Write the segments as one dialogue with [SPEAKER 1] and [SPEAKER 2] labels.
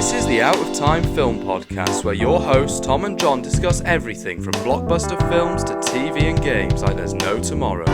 [SPEAKER 1] This is the Out of Time Film Podcast, where your hosts Tom and John discuss everything from blockbuster films to TV and games like there's no tomorrow.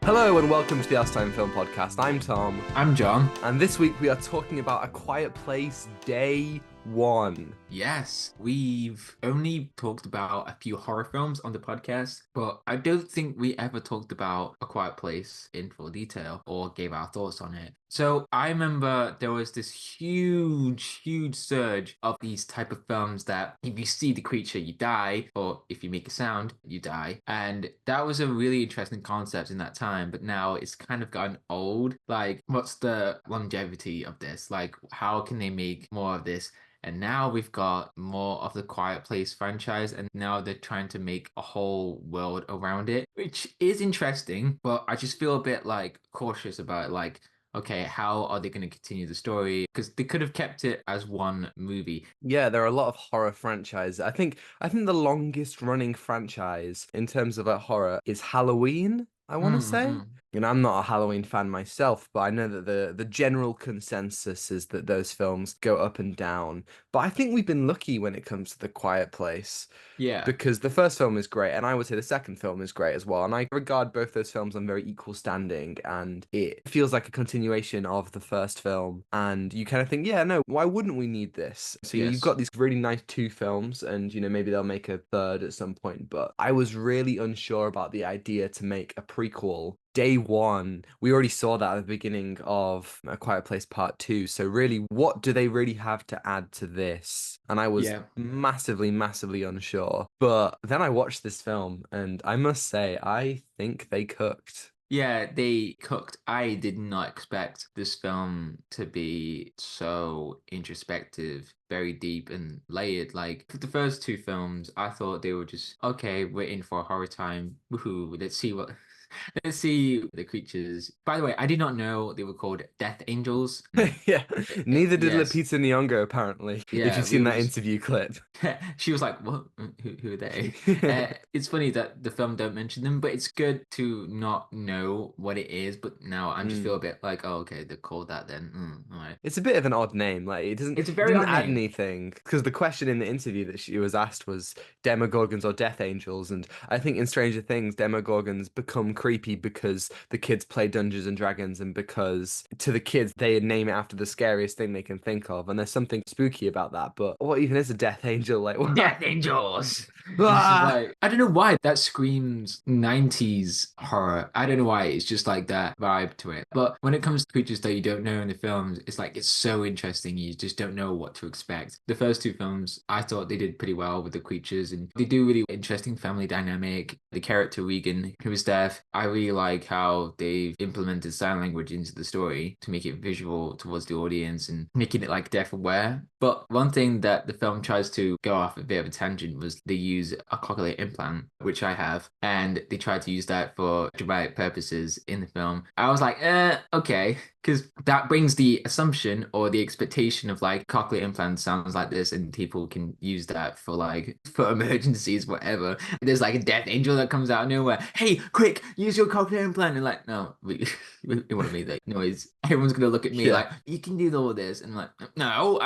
[SPEAKER 1] Hello and welcome to the Out of Time Film Podcast. I'm Tom.
[SPEAKER 2] I'm John.
[SPEAKER 1] And this week we are talking about A Quiet Place Day 1.
[SPEAKER 2] Yes, we've only talked about a few horror films on the podcast, but I don't think we ever talked about A Quiet Place in full detail or gave our thoughts on it. So I remember there was this huge surge of these type of films that if you see the creature, you die, or if you make a sound, you die. And that was a really interesting concept in that time, but now it's kind of gotten old. Like, what's the longevity of this? Like, how can they make more of this? And now we've got more of the Quiet Place franchise, and now they're trying to make a whole world around it, which is interesting, but I just feel a bit like cautious about it. Like, okay, how are they going to continue the story? Because they could have kept it as one movie.
[SPEAKER 1] Yeah, there are a lot of horror franchises. I think the longest running franchise in terms of horror is Halloween, I want to say. And I'm not a Halloween fan myself, but I know that the general consensus is that those films go up and down. But I think we've been lucky when it comes to The Quiet Place.
[SPEAKER 2] Yeah.
[SPEAKER 1] Because the first film is great, and I would say the second film is great as well. And I regard both those films on very equal standing, and it feels like a continuation of the first film. And you kind of think, yeah, no, why wouldn't we need this? So
[SPEAKER 2] Yes.
[SPEAKER 1] you've got these really nice two films, and maybe they'll make a third at some point. But I was really unsure about the idea to make a prequel. Day 1, we already saw that at the beginning of A Quiet Place Part 2. So really, what do they really have to add to this? And I was massively unsure. But then I watched this film, and I must say, I think they cooked.
[SPEAKER 2] Yeah, they cooked. I did not expect this film to be so introspective, very deep and layered. Like, for the first two films, I thought they were just, okay, we're in for a horror time. Woohoo, let's see the creatures. By the way, I did not know they were called Death Angels.
[SPEAKER 1] Yeah, neither did
[SPEAKER 2] Yes.
[SPEAKER 1] Lupita Nyong'o, apparently.
[SPEAKER 2] Yeah,
[SPEAKER 1] if you've seen that interview clip.
[SPEAKER 2] She was like, what? Who are they? It's funny that the film don't mention them, but it's good to not know what it is. But now I just feel a bit like, oh, okay, they're called that then. All right.
[SPEAKER 1] It's a bit of an odd name. Like, it doesn't.
[SPEAKER 2] It's a very odd
[SPEAKER 1] add
[SPEAKER 2] name.
[SPEAKER 1] anything, because the question in the interview that she was asked was Demogorgons or Death Angels, and I think in Stranger Things, Demogorgons become creepy because the kids play Dungeons and Dragons, and because to the kids they name it after the scariest thing they can think of, and there's something spooky about that. But what even is a Death Angel? Like, what?
[SPEAKER 2] Death Angels.
[SPEAKER 1] Ah!
[SPEAKER 2] Like, I don't know why that screams 90s horror. I don't know why. It's just like that vibe to it. But when it comes to creatures that you don't know in the films, it's like it's so interesting. You just don't know what to expect. The first two films, I thought they did pretty well with the creatures, and they do really interesting family dynamic. The character Regan, who is deaf, I really like how they've implemented sign language into the story to make it visual towards the audience and making it like deaf aware. But one thing that the film tries to go off a bit of a tangent was they use a cochlear implant, which I have, and they tried to use that for dramatic purposes in the film. I was like, okay, because that brings the assumption or the expectation of like cochlear implant sounds like this, and people can use that for emergencies, whatever. There's like a death angel that comes out of nowhere. Hey, quick, use your cochlear implant. And like, no, we want to make that noise. Everyone's gonna look at me like, you can do all this, and I'm like, no.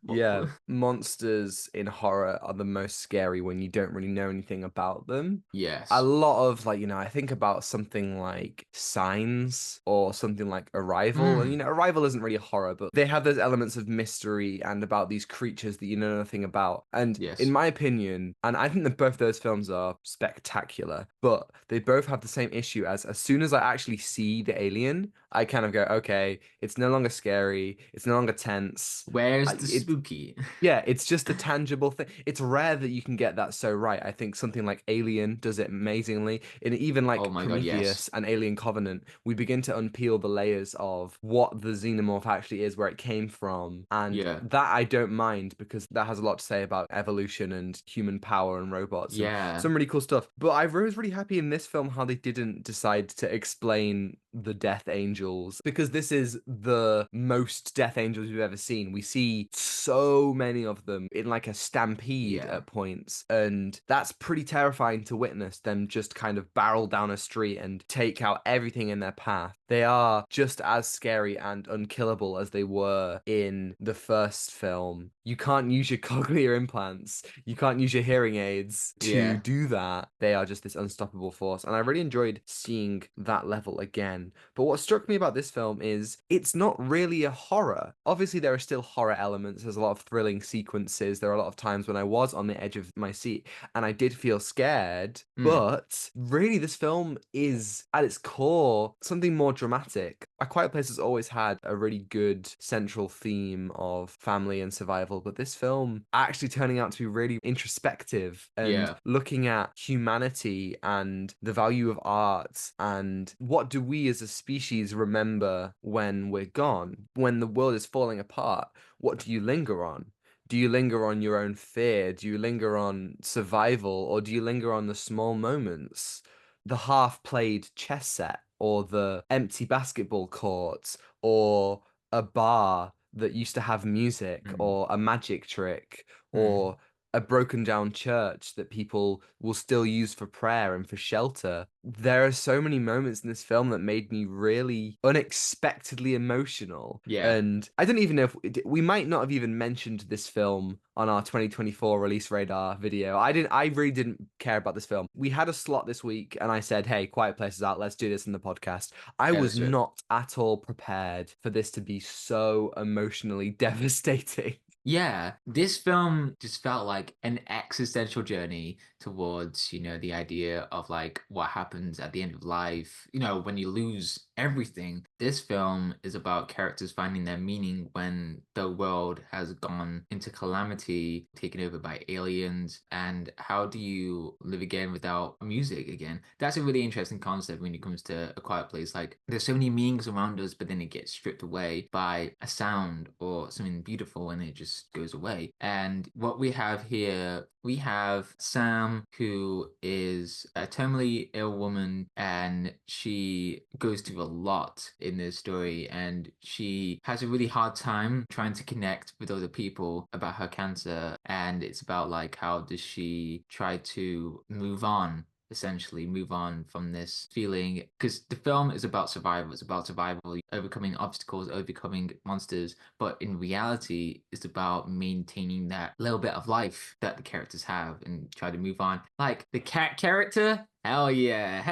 [SPEAKER 1] Yeah, monsters in horror are the most scary when you don't really know anything about them.
[SPEAKER 2] Yes.
[SPEAKER 1] A lot of I think about something like Signs or something like Arrival. And Arrival isn't really a horror, but they have those elements of mystery and about these creatures that you know nothing about. And in my opinion, and I think that both those films are spectacular, but they both have the same issue as soon as I actually see the alien, I kind of go, okay, it's no longer scary, it's no longer tense.
[SPEAKER 2] Where's the spooky?
[SPEAKER 1] Yeah, it's just a tangible thing. It's rare that you can get that so right. I think something like Alien does it amazingly. And even like Prometheus and Alien Covenant, we begin to unpeel the layers of what the xenomorph actually is, where it came from. And that I don't mind, because that has a lot to say about evolution and human power and robots. And some really cool stuff. But I was really happy in this film how they didn't decide to explain the Death Angel angels, because this is the most death angels we've ever seen. We see so many of them in like a stampede
[SPEAKER 2] Yeah.
[SPEAKER 1] at points, and that's pretty terrifying to witness them just kind of barrel down a street and take out everything in their path. They are just as scary and unkillable as they were in the first film. You can't use your cochlear implants, you can't use your hearing aids to
[SPEAKER 2] Yeah.
[SPEAKER 1] do that. They are just this unstoppable force, and I really enjoyed seeing that level again. But what struck me about this film is it's not really a horror. Obviously, there are still horror elements. There's a lot of thrilling sequences. There are a lot of times when I was on the edge of my seat and I did feel scared.
[SPEAKER 2] Mm.
[SPEAKER 1] But really, this film is at its core something more dramatic. A Quiet Place has always had a really good central theme of family and survival, but this film actually turning out to be really introspective and
[SPEAKER 2] Yeah.
[SPEAKER 1] looking at humanity and the value of art and what do we as a species remember when we're gone, when the world is falling apart. What do you linger on? Do you linger on your own fear? Do you linger on survival? Or do you linger on the small moments? The half played chess set, or the empty basketball court, or a bar that used to have music,
[SPEAKER 2] Mm.
[SPEAKER 1] or a magic trick,
[SPEAKER 2] Mm.
[SPEAKER 1] or a broken down church that people will still use for prayer and for shelter. There are so many moments in this film that made me really unexpectedly emotional.
[SPEAKER 2] Yeah.
[SPEAKER 1] And I don't even know if we might not have even mentioned this film on our 2024 release radar video. I really didn't care about this film. We had a slot this week and I said, "Hey, Quiet Place is out. Let's do this in the podcast." I
[SPEAKER 2] Yeah,
[SPEAKER 1] was
[SPEAKER 2] let's do it.
[SPEAKER 1] not at all prepared for this to be so emotionally devastating.
[SPEAKER 2] Yeah, this film just felt like an existential journey towards, the idea of like what happens at the end of life, when you lose everything. This film is about characters finding their meaning when the world has gone into calamity, taken over by aliens, and how do you live again without music again? That's a really interesting concept when it comes to A Quiet Place. Like, there's so many meanings around us, but then it gets stripped away by a sound or something beautiful, and it just goes away. And what we have here, we have Sam, who is a terminally ill woman, and she goes through a lot in this story, and she has a really hard time trying to connect with other people about her cancer. And it's about like, how does she try to move on, essentially move on from this feeling, because the film is about survival. It's about survival, overcoming obstacles, overcoming monsters, but in reality it's about maintaining that little bit of life that the characters have and try to move on. Like the cat character, hell yeah,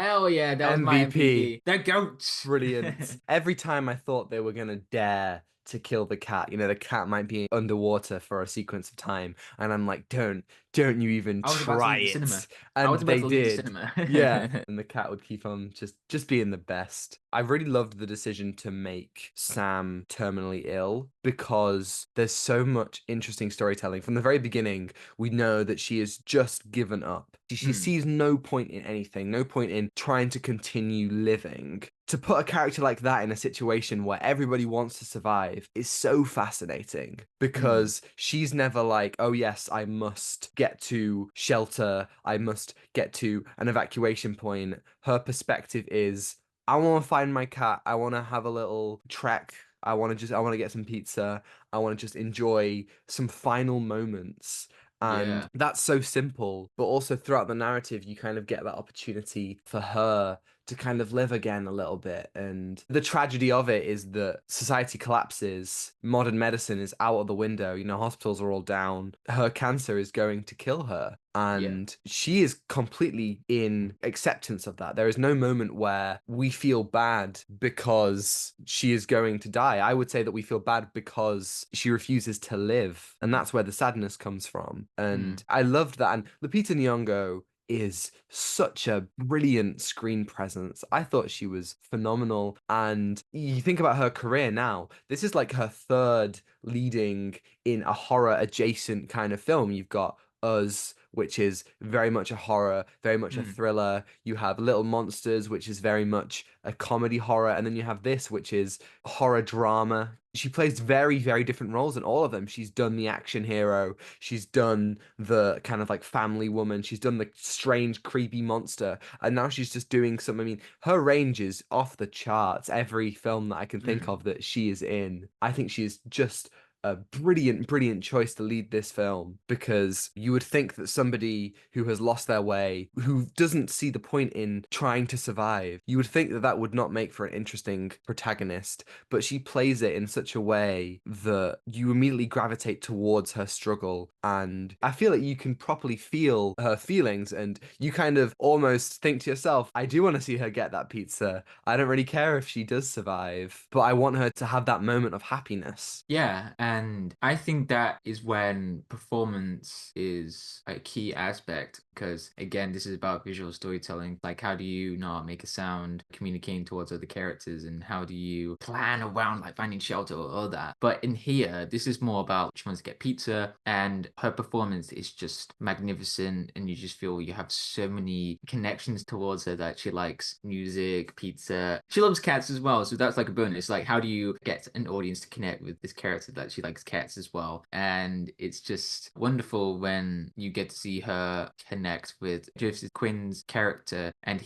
[SPEAKER 2] that was my
[SPEAKER 1] MVP.
[SPEAKER 2] MVP, the goat.
[SPEAKER 1] Brilliant. Every time I thought they were going to dare to kill the cat, the cat might be underwater for a sequence of time. And I'm like, don't you even
[SPEAKER 2] I was about to
[SPEAKER 1] try
[SPEAKER 2] leave the cinema.
[SPEAKER 1] it.
[SPEAKER 2] I
[SPEAKER 1] And
[SPEAKER 2] was about
[SPEAKER 1] they
[SPEAKER 2] to leave the
[SPEAKER 1] did.
[SPEAKER 2] cinema.
[SPEAKER 1] Yeah. And the cat would keep on just being the best. I really loved the decision to make Sam terminally ill because there's so much interesting storytelling. From the very beginning, we know that she has just given up. She
[SPEAKER 2] Mm,
[SPEAKER 1] sees no point in anything, no point in trying to continue living. To put a character like that in a situation where everybody wants to survive is so fascinating
[SPEAKER 2] mm,
[SPEAKER 1] because she's never like, oh yes, I must get to shelter, I must get to an evacuation point. Her perspective is, I want to find my cat, I want to have a little trek, I want to get some pizza, I want to just enjoy some final moments. And
[SPEAKER 2] yeah.
[SPEAKER 1] that's so simple, but also throughout the narrative, you kind of get that opportunity for her to kind of live again a little bit. And the tragedy of it is that society collapses, modern medicine is out of the window, hospitals are all down. Her cancer is going to kill her.
[SPEAKER 2] Yeah.
[SPEAKER 1] And she is completely in acceptance of that. There is no moment where we feel bad because she is going to die. I would say that we feel bad because she refuses to live. And that's where the sadness comes from.
[SPEAKER 2] Mm,
[SPEAKER 1] And I loved that. And Lupita Nyong'o is such a brilliant screen presence. I thought she was phenomenal. And you think about her career now, this is like her third leading in a horror adjacent kind of film. You've got Us, which is very much a horror, very much a
[SPEAKER 2] Mm.
[SPEAKER 1] thriller. You have Little Monsters, which is very much a comedy horror, and then you have this, which is horror drama. She plays very, very different roles in all of them. She's done the action hero, she's done the kind of like family woman, she's done the strange, creepy monster, and now she's just doing some. I mean, her range is off the charts. Every film that I can think
[SPEAKER 2] Mm.
[SPEAKER 1] of that she is in, I think she is just a brilliant, brilliant choice to lead this film, because you would think that somebody who has lost their way, who doesn't see the point in trying to survive, you would think that that would not make for an interesting protagonist, but she plays it in such a way that you immediately gravitate towards her struggle. And I feel like you can properly feel her feelings, and you kind of almost think to yourself, I do want to see her get that pizza. I don't really care if she does survive, but I want her to have that moment of happiness.
[SPEAKER 2] Yeah, and I think that is when performance is a key aspect because, again, this is about visual storytelling. Like, how do you not make a sound communicating towards other characters, and how do you plan around like finding shelter or all that? But in here, this is more about she wants to get pizza, and her performance is just magnificent, and you just feel you have so many connections towards her that she likes music, pizza. She loves cats as well, so that's like a bonus. Like, how do you get an audience to connect with this character that she likes cats as well? And it's just wonderful when you get to see her connect with Joseph Quinn's character, and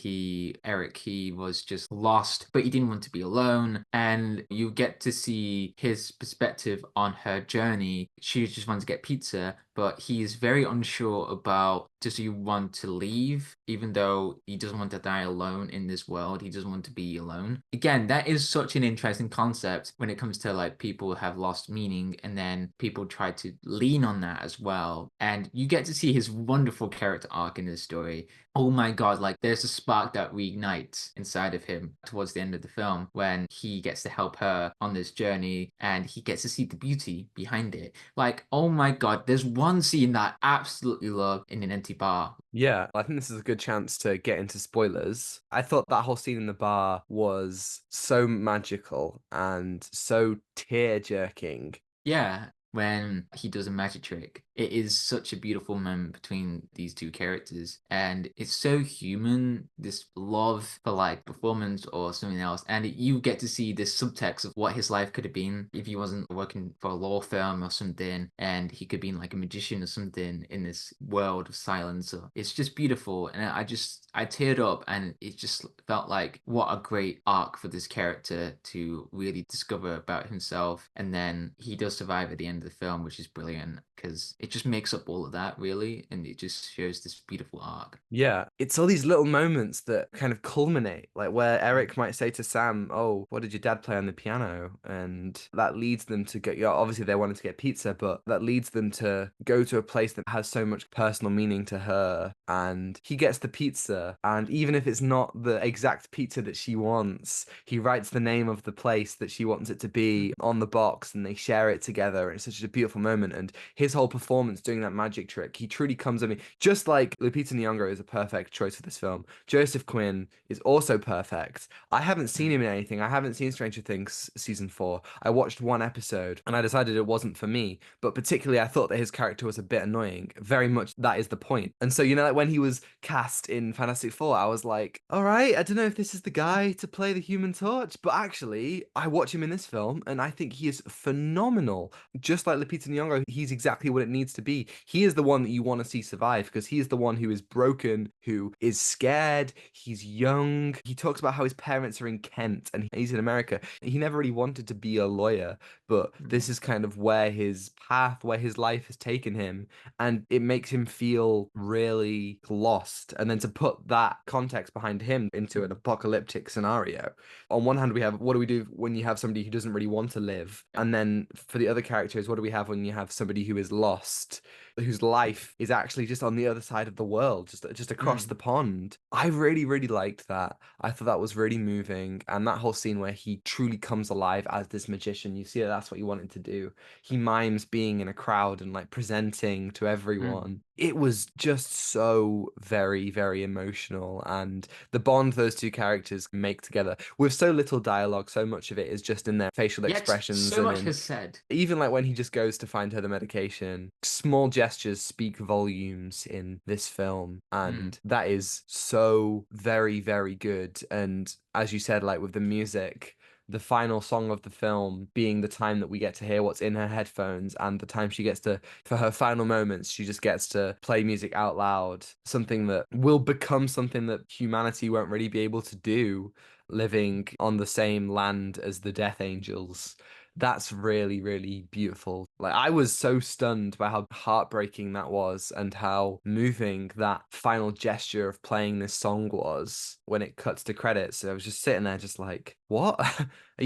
[SPEAKER 2] Eric, he was just lost, but he didn't want to be alone, and you get to see his perspective on her journey. She just wants to get pizza, but he is very unsure about, does he want to leave, even though he doesn't want to die alone in this world. He doesn't want to be alone. Again, that is such an interesting concept when it comes to like people have lost meaning, and then people try to lean on that as well. And you get to see his wonderful character arc in this story. Oh my God, like there's a spark that reignites inside of him towards the end of the film when he gets to help her on this journey, and he gets to see the beauty behind it. Like, oh my God, there's one scene that I absolutely love in an empty bar.
[SPEAKER 1] Yeah, I think this is a good chance to get into spoilers. I thought that whole scene in the bar was so magical and so tear-jerking.
[SPEAKER 2] Yeah, when he does a magic trick. It is such a beautiful moment between these two characters, and it's so human, this love for like performance or something else. And you get to see this subtext of what his life could have been if he wasn't working for a law firm or something, and he could have been like a magician or something in this world of silence. So it's just beautiful, and I teared up, and it just felt like what a great arc for this character to really discover about himself. And then he does survive at the end of the film, which is brilliant because it just makes up all of that really, and it just shows this beautiful arc.
[SPEAKER 1] Yeah, it's all these little moments that kind of culminate, like where Eric might say to Sam, "Oh, what did your dad play on the piano?" And that leads them to go, yeah, obviously they wanted to get pizza, but that leads them to go to a place that has so much personal meaning to her. And he gets the pizza, and even if it's not the exact pizza that she wants, he writes the name of the place that she wants it to be on the box, and they share it together. And it's such a beautiful moment. And his whole performance doing that magic trick, he truly comes at me. Just like Lupita Nyong'o is a perfect choice for this film, Joseph Quinn is also perfect. I haven't seen him in anything. I haven't seen Stranger Things season 4. I watched one episode and I decided it wasn't for me. But particularly, I thought that his character was a bit annoying. Very much that is the point. And so, like when he was cast in Fantastic Four, I was like, all right, I don't know if this is the guy to play the Human Torch. But actually, I watch him in this film and I think he is phenomenal. Just like Lupita Nyong'o, he's exactly what it needs to be. He is the one that you want to see survive because he is the one who is broken, who is scared, he's young. He talks about how his parents are in Kent and he's in America. He never really wanted to be a lawyer, but this
[SPEAKER 2] Mm.
[SPEAKER 1] is kind of where his path, where his life has taken him, and it makes him feel really lost. And then to put that context behind him into an apocalyptic scenario, on one hand, we have what do we do when you have somebody who doesn't really want to live? And then for the other characters, what do we have when you have somebody who is lost, whose life is actually just on the other side of the world, just across the
[SPEAKER 2] Mm.
[SPEAKER 1] pond? I really, really liked that. I thought that was really moving. And that whole scene where he truly comes alive as this magician, you see that that's what he wanted to do. He mimes being in a crowd and like presenting to
[SPEAKER 2] Mm.
[SPEAKER 1] everyone. It was just so very, very emotional. And the bond those two characters make together with so little dialogue, so much of it is just in their facial
[SPEAKER 2] Yet
[SPEAKER 1] expressions
[SPEAKER 2] so
[SPEAKER 1] and
[SPEAKER 2] much
[SPEAKER 1] in
[SPEAKER 2] has said.
[SPEAKER 1] even like when he just goes to find her the medication, small gestures speak volumes in this film,
[SPEAKER 2] Mm.
[SPEAKER 1] and that is so very, very good. And as you said, like with the music, the final song of the film being the time that we get to hear what's in her headphones, and the time she gets to, for her final moments, she just gets to play music out loud, something that will become something that humanity won't really be able to do living on the same land as the Death Angels. That's really, really beautiful. Like, I was so stunned by how heartbreaking that was and how moving that final gesture of playing this song was when it cuts to credits. I was just sitting there, just like, what? Are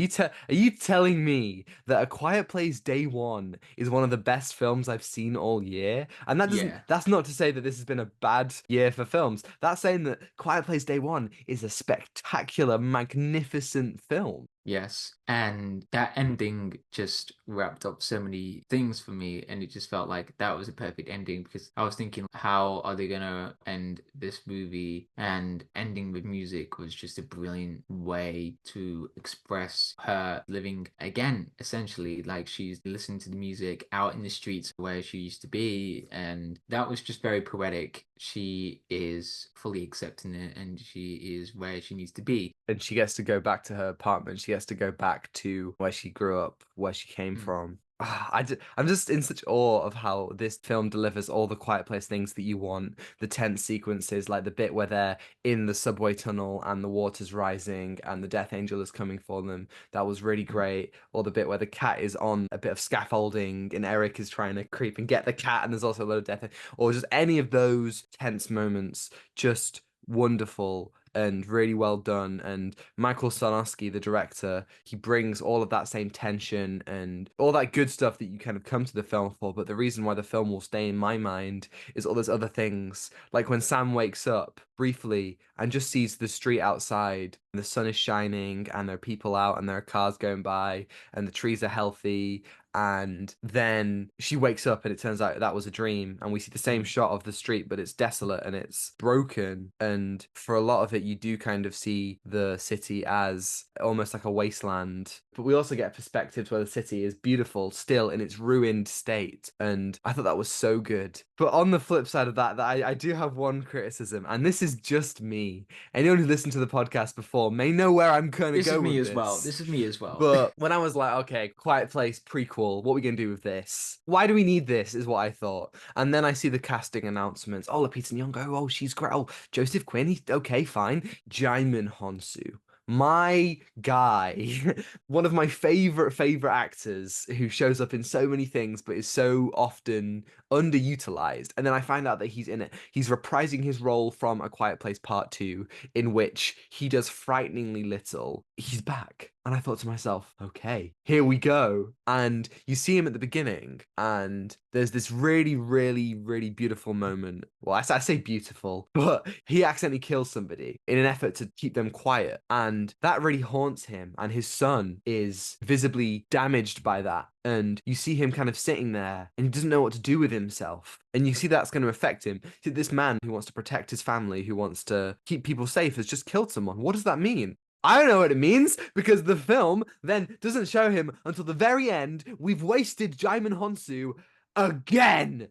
[SPEAKER 1] you telling me that A Quiet Place Day One is one of the best films I've seen all year? And
[SPEAKER 2] Yeah.
[SPEAKER 1] that's not to say that this has been a bad year for films. That's saying that Quiet Place Day One is a spectacular, magnificent film.
[SPEAKER 2] Yes, and that ending just wrapped up so many things for me, and it just felt like that was a perfect ending because I was thinking, how are they gonna end this movie? And ending with music was just a brilliant way to express her living again, essentially. Like she's listening to the music out in the streets where she used to be, and that was just very poetic. She is fully accepting it, and she is where she needs to be.
[SPEAKER 1] And she gets to go back to her apartment. She gets to go back to where she grew up, where she came
[SPEAKER 2] Mm.
[SPEAKER 1] from. I'm just in such awe of how this film delivers all the Quiet Place things that you want. The tense sequences, like the bit where they're in the subway tunnel and the water's rising and the Death Angel is coming for them. That was really great. Or the bit where the cat is on a bit of scaffolding and Eric is trying to creep and get the cat, and there's also a lot of death. Or just any of those tense moments, just wonderful and really well done. And Michael Sarnoski, the director, he brings all of that same tension and all that good stuff that you kind of come to the film for. But the reason why the film will stay in my mind is all those other things. Like when Sam wakes up briefly and just sees the street outside, and the sun is shining, and there are people out, and there are cars going by, and the trees are healthy, and then she wakes up and it turns out that was a dream, and we see the same
[SPEAKER 2] Mm.
[SPEAKER 1] shot of the street, but it's desolate and it's broken, and for a lot of it you do kind of see the city as almost like a wasteland, but we also get perspectives where the city is beautiful still in its ruined state, and I thought that was so good. But on the flip side of that, I do have one criticism, and this is just me. Anyone who listened to the podcast before may know where I'm gonna
[SPEAKER 2] This is
[SPEAKER 1] go
[SPEAKER 2] me
[SPEAKER 1] with
[SPEAKER 2] as well.
[SPEAKER 1] this.
[SPEAKER 2] This is me as well.
[SPEAKER 1] But when I was like, okay, Quiet Place prequel, what are we gonna do with this? Why do we need this? Is what I thought. And then I see the casting announcements. Oh, Lupita Nyong'o. Oh, she's great. Oh, Joseph Quinn. He's okay, fine. Djimon Hounsou. My guy, one of my favorite actors who shows up in so many things but is so often underutilized. And then I find out that he's in it. He's reprising his role from A Quiet Place Part 2, in which he does frighteningly little. He's back. And I thought to myself, okay, here we go. And you see him at the beginning, and there's this really, really, really beautiful moment. Well, I say beautiful, but he accidentally kills somebody in an effort to keep them quiet. And that really haunts him. And his son is visibly damaged by that. And you see him kind of sitting there and he doesn't know what to do with himself. And you see that's going to affect him. See, this man who wants to protect his family, who wants to keep people safe, has just killed someone. What does that mean? I don't know what it means because the film then doesn't show him until the very end. We've wasted Djimon Hounsou again.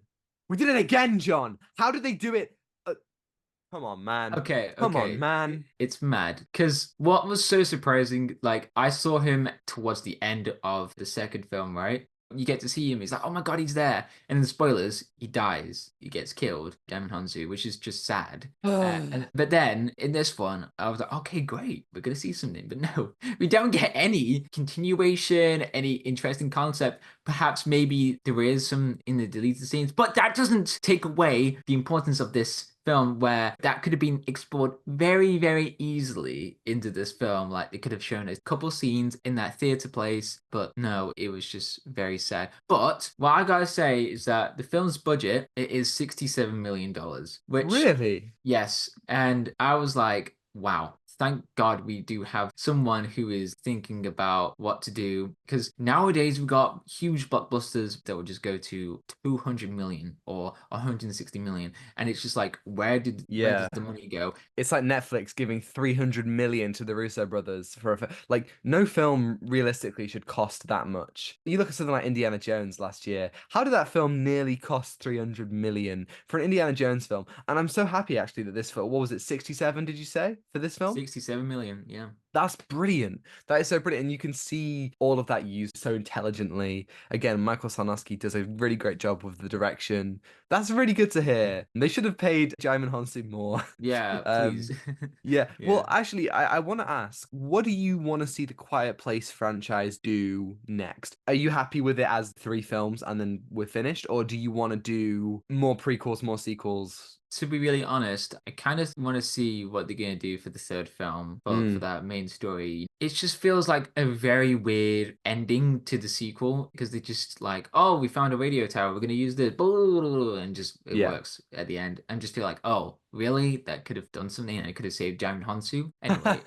[SPEAKER 1] We did it again, John. How did they do it? Come on, man.
[SPEAKER 2] Okay,
[SPEAKER 1] Come on,
[SPEAKER 2] okay.
[SPEAKER 1] man.
[SPEAKER 2] It's mad. Because what was so surprising, like, I saw him towards the end of the second film, right? You get to see him. He's like, oh my God, he's there. And in the spoilers, he dies. He gets killed, Djimon Hounsou, which is just sad. But then in this one, I was like, okay, great. We're going to see something. But no, we don't get any continuation, any interesting concept. Perhaps maybe there is some in the deleted scenes, but that doesn't take away the importance of this film where that could have been explored very, very easily into this film. Like they could have shown a couple scenes in that theater place, but no, it was just very sad. But what I gotta say is that the film's budget it is $67 million, which
[SPEAKER 1] Really?
[SPEAKER 2] yes, and I was like, wow. thank God we do have someone who is thinking about what to do. Because nowadays we've got huge blockbusters that would just go to 200 million or 160 million. And it's just like, where does
[SPEAKER 1] Yeah.
[SPEAKER 2] the money go?
[SPEAKER 1] It's like Netflix giving 300 million to the Russo brothers for like no film realistically should cost that much. You look at something like Indiana Jones last year. How did that film nearly cost 300 million for an Indiana Jones film? And I'm so happy actually that this film, what was it, 67 did you say for this film?
[SPEAKER 2] 67 million, yeah.
[SPEAKER 1] That's brilliant. That is so brilliant. And you can see all of that used so intelligently. Again, Michael Sarnoski does a really great job with the direction. That's really good to hear. They should have paid Djimon Hounsou more.
[SPEAKER 2] Yeah, please.
[SPEAKER 1] um, yeah. Well,
[SPEAKER 2] Yeah.
[SPEAKER 1] actually, I want to ask, what do you want to see the Quiet Place franchise do next? Are you happy with it as 3 films and then we're finished? Or do you want to do more prequels, more sequels?
[SPEAKER 2] To be really honest, I kind of want to see what they're going to do for the third film, for
[SPEAKER 1] Mm,
[SPEAKER 2] that main story. It just feels like a very weird ending to the sequel because they just like, oh, we found a radio tower, we're going to use this, and just it
[SPEAKER 1] yeah.
[SPEAKER 2] works at the end. And just feel like, oh, really? That could have done something and it could have saved Jang Hansu. Anyway,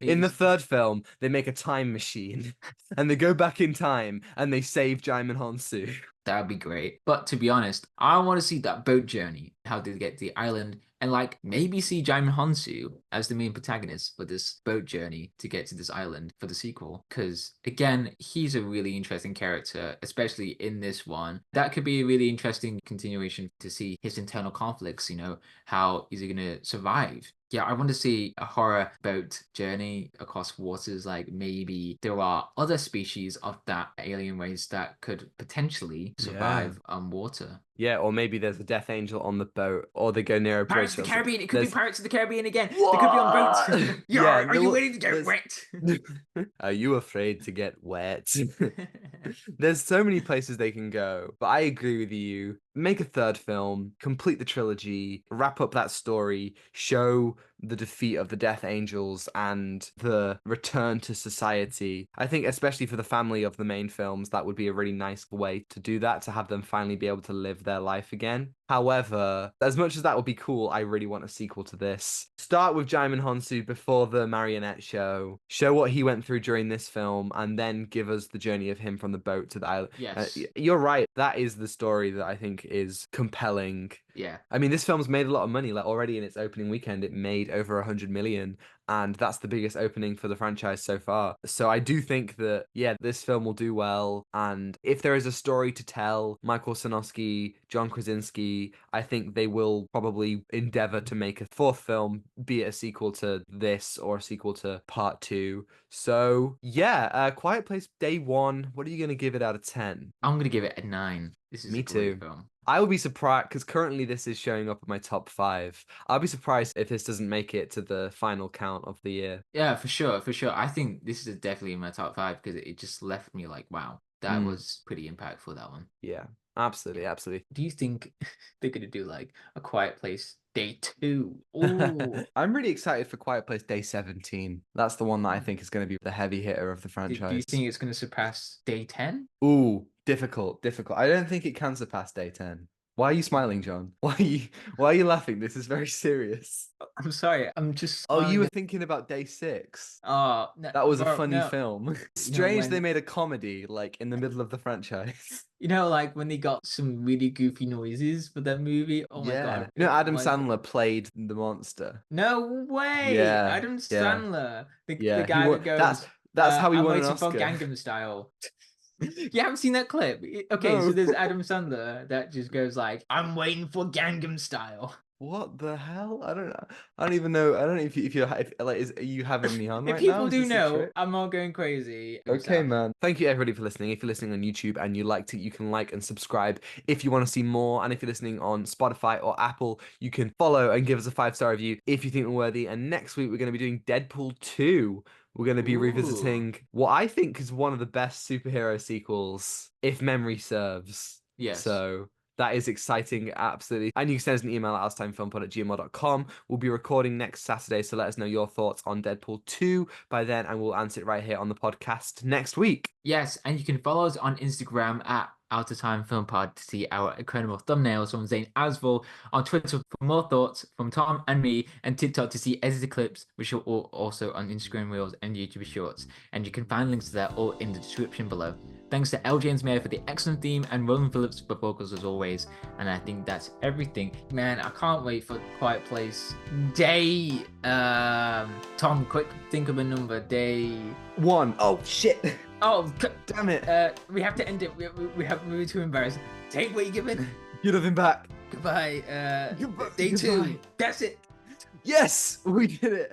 [SPEAKER 1] In the
[SPEAKER 2] it's
[SPEAKER 1] third film, they make a time machine and they go back in time and they save Djimon Hounsou.
[SPEAKER 2] That would be great. But to be honest, I want to see that boat journey, how they get to the island, and like maybe see Djimon Hounsou as the main protagonist for this boat journey to get to this island for the sequel. Because again, he's a really interesting character, especially in this one. That could be a really interesting continuation to see his internal conflicts, how is he going to survive? Yeah, I want to see a horror boat journey across waters. Like maybe there are other species of that alien race that could potentially
[SPEAKER 1] Yeah.
[SPEAKER 2] survive on water.
[SPEAKER 1] Yeah, or maybe there's a death angel on the boat, or they go near a
[SPEAKER 2] Pirates
[SPEAKER 1] bridge.
[SPEAKER 2] of the
[SPEAKER 1] That's
[SPEAKER 2] Caribbean. It could be
[SPEAKER 1] there's
[SPEAKER 2] Pirates of the Caribbean again. They could be on boats.
[SPEAKER 1] what? Yeah,
[SPEAKER 2] Yar, are you ready to get
[SPEAKER 1] there's.
[SPEAKER 2] wrecked?
[SPEAKER 1] Are you afraid to get wet? There's so many places they can go, but I agree with you. Make a third film, complete the trilogy, wrap up that story, show the defeat of the Death Angels and the return to society. I think, especially for the family of the main films, that would be a really nice way to do that, to have them finally be able to live their life again. However, as much as that would be cool, I really want a sequel to this. Start with Djimon Hounsou before the marionette show what he went through during this film, and then give us the journey of him from the boat to the island.
[SPEAKER 2] Yes.
[SPEAKER 1] You're right, that is the story that I think is compelling.
[SPEAKER 2] Yeah.
[SPEAKER 1] I mean, this film's made a lot of money. Like already in its opening weekend, it made over 100 million, and that's the biggest opening for the franchise so far. So I do think that, yeah, this film will do well. And if there is a story to tell, Michael Sarnoski, John Krasinski, I think they will probably endeavor to make a fourth film, be it a sequel to this or a sequel to part 2. So yeah, Quiet Place Day 1. What are you gonna give it out of 10?
[SPEAKER 2] I'm gonna give it a 9. This is a
[SPEAKER 1] Me
[SPEAKER 2] great
[SPEAKER 1] too.
[SPEAKER 2] film.
[SPEAKER 1] I would be surprised because currently this is showing up in my top 5. I'll be surprised if this doesn't make it to the final count of the year.
[SPEAKER 2] Yeah, for sure, for sure. I think this is definitely in my top 5 because it just left me like, wow, that
[SPEAKER 1] Mm,
[SPEAKER 2] was pretty impactful, that one.
[SPEAKER 1] yeah,
[SPEAKER 2] Yeah.
[SPEAKER 1] absolutely, absolutely.
[SPEAKER 2] Do you think they're gonna do like a Quiet Place Day 2? Oh,
[SPEAKER 1] I'm really excited for Quiet Place Day 17. That's the one that I
[SPEAKER 2] mm.
[SPEAKER 1] think is going to be the heavy hitter of the
[SPEAKER 2] Do you
[SPEAKER 1] franchise.
[SPEAKER 2] think it's gonna surpass Day 10?
[SPEAKER 1] Ooh, difficult, difficult. I don't think it can surpass Day 10. Why are you smiling, John? Why are you laughing? This is very serious.
[SPEAKER 2] I'm sorry, I'm just
[SPEAKER 1] Oh, you
[SPEAKER 2] smiling
[SPEAKER 1] were
[SPEAKER 2] at.
[SPEAKER 1] thinking about Day 6.
[SPEAKER 2] Oh, no,
[SPEAKER 1] That was a
[SPEAKER 2] bro,
[SPEAKER 1] funny
[SPEAKER 2] no.
[SPEAKER 1] film.
[SPEAKER 2] You know
[SPEAKER 1] Strange they
[SPEAKER 2] when
[SPEAKER 1] made a comedy like in the middle of the franchise.
[SPEAKER 2] like when they got some really goofy noises for that movie. Oh my
[SPEAKER 1] Yeah.
[SPEAKER 2] God.
[SPEAKER 1] You know,
[SPEAKER 2] Oh
[SPEAKER 1] Adam
[SPEAKER 2] my God.
[SPEAKER 1] Sandler played the monster.
[SPEAKER 2] No way!
[SPEAKER 1] Yeah.
[SPEAKER 2] Adam
[SPEAKER 1] Yeah.
[SPEAKER 2] Sandler, the
[SPEAKER 1] Yeah. He
[SPEAKER 2] guy
[SPEAKER 1] won.
[SPEAKER 2] that
[SPEAKER 1] That's
[SPEAKER 2] goes,
[SPEAKER 1] that's how he
[SPEAKER 2] I'm
[SPEAKER 1] won an
[SPEAKER 2] waiting for
[SPEAKER 1] Oscar.
[SPEAKER 2] Gangnam Style. You haven't seen that clip? Okay, so
[SPEAKER 1] No.
[SPEAKER 2] there's Adam Sandler that just goes like, I'm waiting for Gangnam Style.
[SPEAKER 1] What the hell? I don't know. I don't even know. I don't know if like are you having me on
[SPEAKER 2] If
[SPEAKER 1] right now?
[SPEAKER 2] people
[SPEAKER 1] Is
[SPEAKER 2] do
[SPEAKER 1] this a
[SPEAKER 2] know,
[SPEAKER 1] trick?
[SPEAKER 2] I'm not going crazy.
[SPEAKER 1] Okay, man. Thank you everybody for listening. If you're listening on YouTube and you liked it, you can like and subscribe if you want to see more. And if you're listening on Spotify or Apple, you can follow and give us a 5-star review if you think we're worthy. And next week we're going to be doing Deadpool 2. We're going to be
[SPEAKER 2] Ooh.
[SPEAKER 1] revisiting what I think is one of the best superhero sequels, if memory serves.
[SPEAKER 2] Yes.
[SPEAKER 1] So that is exciting, absolutely. And you can send us an email at outstimefilmpod@gmail.com. We'll be recording next Saturday, so let us know your thoughts on Deadpool 2 by then, and we'll answer it right here on the podcast next week.
[SPEAKER 2] Yes, and you can follow us on Instagram at Out of Time Film Pod to see our incredible thumbnails from Zain Afzal, on Twitter for more thoughts from Tom and me, and TikTok to see edited clips, which are all also on Instagram Reels and YouTube Shorts. And you can find links to that all in the description below. Thanks to James-Meyer for the excellent theme and Ronan Phillips for vocals as always. And I think that's everything. Man, I can't wait for Quiet Place Day. Tom, quick, think of a number. Day
[SPEAKER 1] 1. Oh, shit.
[SPEAKER 2] Oh,
[SPEAKER 1] Damn it.
[SPEAKER 2] we have to end it. We have moved to embarrass. Take what you're given.
[SPEAKER 1] You'd have been back.
[SPEAKER 2] Goodbye.
[SPEAKER 1] Goodbye.
[SPEAKER 2] Day 2. That's it.
[SPEAKER 1] Yes, we did it.